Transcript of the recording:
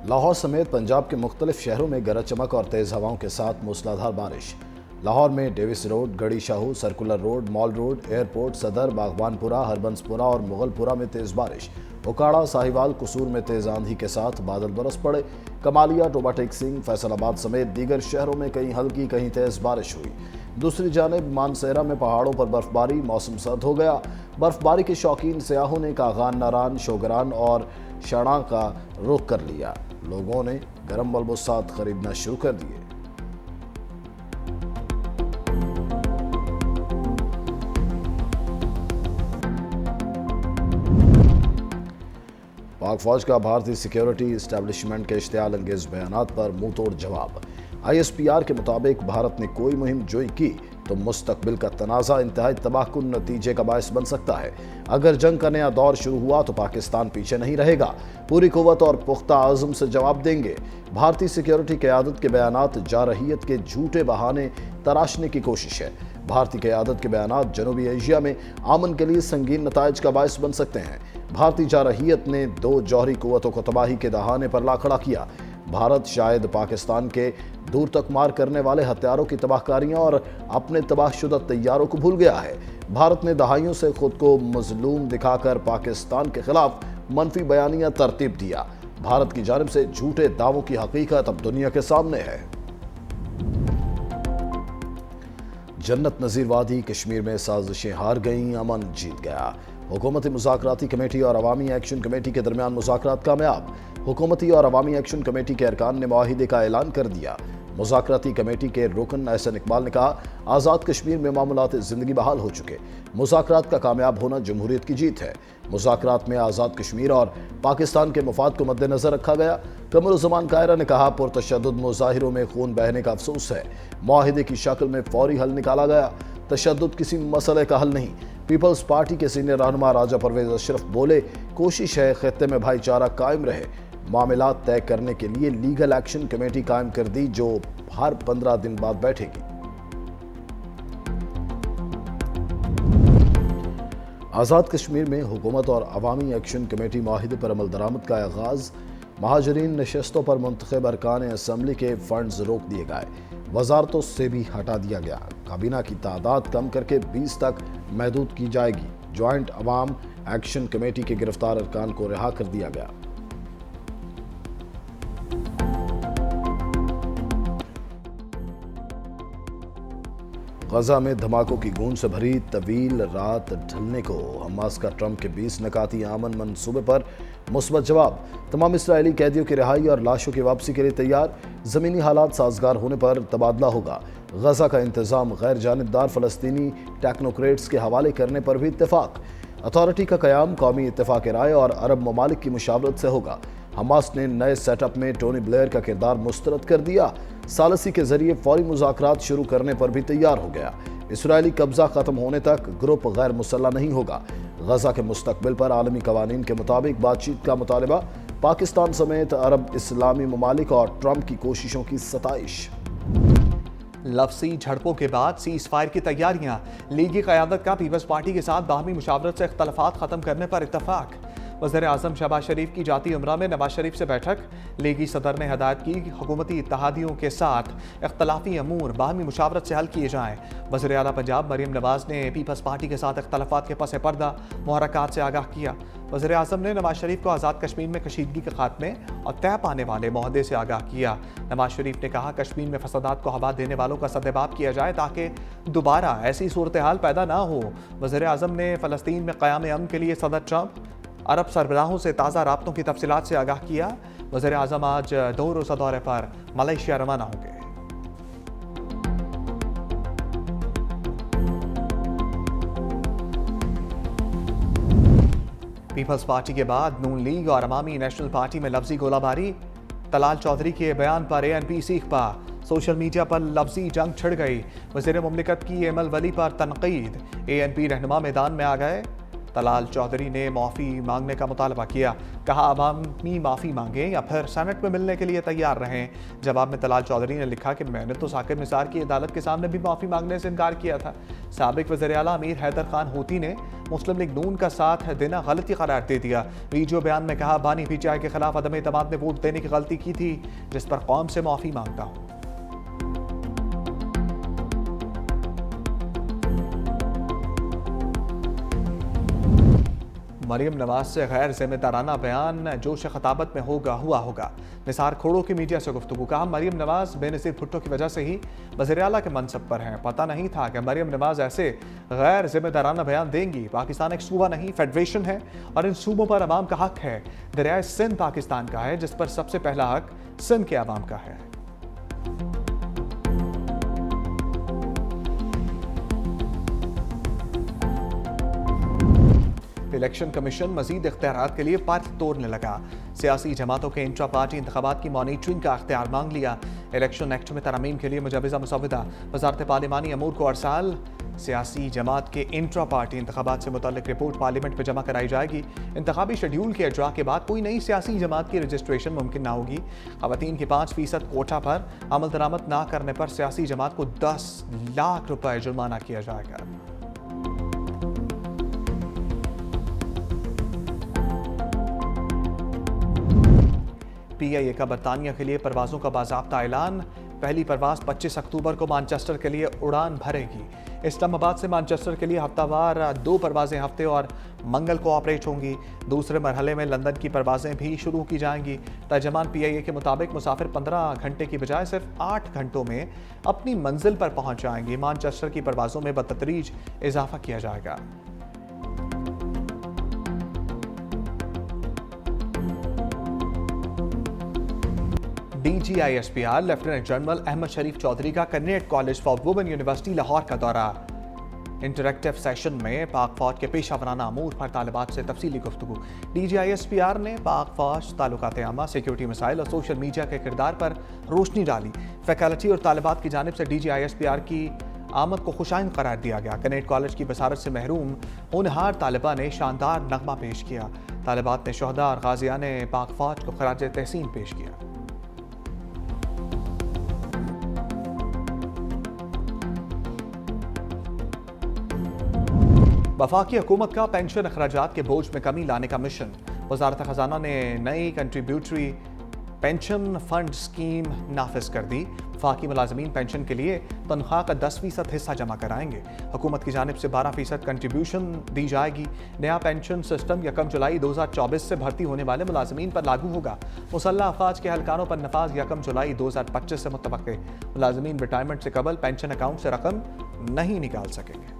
लाहौर समेत पंजाब के मुख्तलिफ शहरों में गरज चमक और तेज हवाओं के साथ मूसलाधार बारिश। लाहौर में डेविस रोड, गड़ी Shahu, circular road, mall road, airport, सदर, बागबानपुरा, हरबंसपुरा और मुगलपुरा में तेज बारिश। उकाड़ा, साहिवाल, कुसूर में तेज आंधी के साथ बादल बरस पड़े। कमालिया, टोबा टेक सिंह, फैसलाबाद समेत दीगर शहरों में कहीं हल्की कहीं तेज बारिश हुई। दूसरी जानिब मानसेरा में पहाड़ों पर बर्फबारी, मौसम सर्द हो गया। बर्फबारी के शौकीन सयाहों ने कागान नारान, शोगरान और शणा का रुख कर लिया। लोगों ने गर्म मलबूसात खरीदना शुरू कर दिए। पाक फौज का भारतीय सिक्योरिटी इस्टेब्लिशमेंट के इश्तियाल अंगेज बयानात पर मुंह तोड़ जवाब। ISPR के मुताबिक भारत ने कोई मुहिम जोई की तो मुस्तकबिल का तनाज़ा इंतहाई तबाहकुन नतीजे का बायस बन सकता है। अगर जंग का नया दौर शुरू हुआ तो पाकिस्तान पीछे नहीं रहेगा, पूरी कुव्वत और पुख्ता आज़म से जवाब देंगे। भारतीय सिक्योरिटी क़यादत के बयानात जारहियत के झूठे बहाने तराशने की कोशिश है। भारतीय क़यादत के बयानात जनूबी एशिया में अमन के लिए संगीन नताइज का बायस बन सकते हैं। भारतीय जारहियत ने 2 जौहरी कुव्वतों को तबाही के दहाने पर ला खड़ा किया। भारत शायद पाकिस्तान के दूर तक मार करने वाले हथियारों की तबाहकारियां और अपने तबाहशुदा तैयारों को भूल गया है। भारत ने दहाइयों से खुद को मजलूम दिखाकर पाकिस्तान के खिलाफ मनफी बयानियां तरतीब दिया। भारत की जानिब से झूठे दावों की हकीकत अब दुनिया के सामने है। जन्नत नज़ीर वादी, कश्मीर में साजिशें हार गईं, अमन जीत गया। हुकूमती मुज़ाकराती कमेटी और अवामी एक्शन कमेटी के दरमियान मुज़ाकरात कामयाब। हुकूमती और अवामी एक्शन कमेटी के अरकान ने मुआहिदे का ऐलान कर दिया। मुज़ाकराती कमेटी के रुकन एहसन इकबाल ने कहा, आज़ाद कश्मीर में मामूलात ज़िंदगी बहाल हो चुके। मुज़ाकरात का कामयाब होना जमहूरियत की जीत है। मुज़ाकरात में आज़ाद कश्मीर और पाकिस्तान के मफाद को मद्देनज़र रखा गया। कमरुज़्ज़मान कायरा ने कहा, पुरतशद्दुद मुज़ाहिरों में खून बहने का अफसोस है। मुआहिदे की शक्ल में फौरी हल निकाला गया। तशद्दुद किसी मसले का हल नहीं। पीपल्स पार्टी के सीनियर रहनुमा राजा परवेज अशरफ बोले, कोशिश है खित्ते में भाईचारा कायम रहे। मामलात तय करने के लिए लीगल एक्शन कमेटी कायम कर दी जो हर 15 दिन बाद बैठेगी। आज़ाद कश्मीर में हुकूमत और अवामी एक्शन कमेटी मुआहिदे पर अमल दरामद का आगाज। महाजरीन नशस्तों पर मुंतखब अरकान असम्बली के फंड्स रोक दिए गए। वजारतों से भी हटा दिया गया। काबीना की तादाद कम करके 20 तक महदूद की जाएगी। ज्वाइंट अवाम एक्शन कमेटी के गिरफ्तार अरकान को रिहा कर दिया गया। गजा में धमाकों की गूंज से भरी तवील रात ढलने को हमास का ट्रंप के 20 नकाती आमन मंसूबे पर मुस्बत जवाब। तमाम इस्राएली कैदियों की रिहाई और लाशों की वापसी के लिए तैयार। ज़मीनी हालात साजगार होने पर तबादला होगा। गजा का इंतजाम गैर जानिबदार फ़लस्तीनी टेक्नोक्रेट्स के हवाले करने पर भी इत्तेफाक। अथॉरिटी का क़याम कौमी इत्तेफाक राय और अरब ममालिक की मुशावरत से होगा। हमास ने नए सेटअप में टोनी ब्लेयर का किरदार मुस्तरद कर दिया। सालसी के जरिए फौरी मुज़ाकरात शुरू करने पर भी तैयार हो गया। इसराइली कब्जा खत्म होने तक ग्रुप गैर मुसल्लह नहीं होगा। गजा के मुस्तकबिल पर आलमी कवानीन के मुताबिक बातचीत का मुतालबा। पाकिस्तान समेत अरब इस्लामी ममालिक और ट्रंप की कोशिशों की सताइश। लफ्ज़ी झड़पों के बाद सीज़ फायर की तैयारियां। लीगी क़यादत का पीपल्स पार्टी के साथ बाहमी मुशावरत से इख्तलाफात ख़त्म करने पर इत्तफाक। वज़ीर आज़म शहबाज शरीफ की जाती उम्रा में नवाज शरीफ से बैठक। लीगी सदर ने हदायत की हुकूमती इत्तेहादियों के साथ इख्तलाफी अमूर बाहमी मुशावरत से हल किए जाएँ। वज़ीर आला पंजाब मरीम नवाज ने पीपल्स पार्टी के साथ इख्तलाफात के पस पर्दा मुहरक़ात से आगाह किया। वज़ीर आज़म ने नवाज शरीफ को आज़ाद कश्मीर में कशीदगी के खात्मे और तय पाने वाले मुहदे से आगाह किया। नवाज शरीफ ने कहा, कश्मीर में फसादात को हवा देने वालों का सद्देबाब किया जाए ताकि दोबारा ऐसी सूरत हाल पैदा ना हो। वज़ीर आज़म ने फ़लस्तीन में क़याम अमन के लिए सदर ट्रंप अरब सरबराहों से ताज़ा राब्तों की तफसीलात से आगाह किया। वज़ीर आज़म आज 2 रोज़ा दौरे पर मलेशिया रवाना होंगे। पीपल्स पार्टी के बाद नून लीग और अवामी नेशनल पार्टी में लफ्जी गोलाबारी। तलाल चौधरी के बयान पर ANP सीख पा। सोशल मीडिया पर लफ्जी जंग छिड़ गई। वज़ीर मुमलिकत की एमल वली पर तनकीद। ANP रहनुमा मैदान में आ गए। तलाल चौधरी ने माफ़ी मांगने का मुतालबा किया। कहा अवामी माफ़ी मांगें या फिर सेनेट में मिलने के लिए तैयार रहें। जवाब में तलाल चौधरी ने लिखा कि मैंने तो साकिब निसार की अदालत के सामने भी माफ़ी मांगने से इनकार किया था। साबिक वज़ीर आला अमीर हैदर खान होती ने मुस्लिम लीग नून का साथ देना गलती करार दे दिया। वीडियो बयान में कहा बानी पीटीआई के खिलाफ अदम एतमाद में वोट देने की गलती की थी, जिस पर कौम से माफ़ी मांगता हूँ। मरियम नवाज से गैर जिम्मेदाराना बयान जोश खताबत में हुआ होगा। निसार खोड़ो की मीडिया से गुफ्तगू। कहा मरियम नवाज बेनज़ीर भुट्टो की वजह से ही वज़ीर आला के मनसब पर हैं। पता नहीं था कि मरियम नवाज ऐसे गैर जिम्मेदाराना बयान देंगी। पाकिस्तान एक सूबा नहीं, फेडरेशन है और इन सूबों पर अवाम का हक है। दरियाए सिंध पाकिस्तान का है, जिस पर सबसे पहला हक सिंध के अवाम का है। इलेक्शन कमीशन मजीद इख्तियारात के लिए पार्क तोड़ने लगा। सियासी जमातों के इंट्रा पार्टी इंतखाबात की मॉनिटरिंग का इख्तियार मांग लिया। इलेक्शन एक्ट में तरमीम के लिए मुजवज़ा मुसव्वदा वज़ारत पार्लिमानी अमूर को अरसाल। सियासी जमात के इंट्रा पार्टी इंतखाबात से मुतल्लिक रिपोर्ट पार्लियामेंट में जमा कराई जाएगी। इंतखाबी शेड्यूल के इजरा के बाद कोई नई सियासी जमात की रजिस्ट्रेशन मुमकिन ना होगी। ख़वातीन की 5% कोटा पर अमल दरामद ना करने पर सियासी जमात को 10 लाख रुपए जुर्माना किया जाएगा। PIA का बरतानिया के लिए परवाज़ों का बाज़ाब्ता ऐलान। पहली परवाज़ 25 अक्टूबर को मानचेस्टर के लिए उड़ान भरेगी। इस्लामाबाद से मानचेस्टर के लिए हफ्तावार 2 परवाज़ें हफ्ते और मंगल को ऑपरेट होंगी। दूसरे मरहले में लंदन की परवाज़ें भी शुरू की जाएंगी। तर्जमान PIA के मुताबिक मुसाफिर 15 घंटे की बजाय सिर्फ 8 घंटों में अपनी मंजिल पर पहुँच जाएंगी। मानचेस्टर की परवाज़ों में बतदरीज इजाफा किया जाएगा। DGISPR लेफ्टिनेंट जनरल अहमद शरीफ चौधरी का cadet college for women university Lahore का दौरा। इंटरैक्टिव सेशन में पाक फौज के पेशा वराना अमूर पर तालिबात से तफसीली गुफ्तगू। DGISPR ने पाक फौज, ताल्लुकात आमा, सिक्योरिटी मसाइल और सोशल मीडिया के किरदार पर रोशनी डाली। फैकल्टी और तालिबात की जानिब से DGISPR की आमद को खुशाइन करार दिया गया। कैडेट कॉलेज की बसारत से महरूम होनहार तालिबा ने शानदार नगमा पेश किया। तालिबात ने शोहदा और गाजियान पाक फौज को खराज तहसीन पेश किया। वफाकी हुकूमत का पेंशन अखराजात के बोझ में कमी लाने का मिशन। वजारत खजाना ने नई कंट्रीब्यूटरी पेंशन फंड स्कीम नाफिज कर दी। वफाकी मुलाजमीन पेंशन के लिए तनख्वाह का 10% हिस्सा जमा कराएंगे। हुकूमत की जानिब से 12% कंट्रीब्यूशन दी जाएगी। नया पेंशन सिस्टम 1 जुलाई 2024 से भर्ती होने वाले मुलाजमीन पर लागू होगा। मुसल्लह अफवाज के हलकानों पर नफाज 1 जुलाई 2025 से मुतवक्के। मुलाजमीन रिटायरमेंट से कबल पेंशन अकाउंट से रकम नहीं निकाल सकेंगे।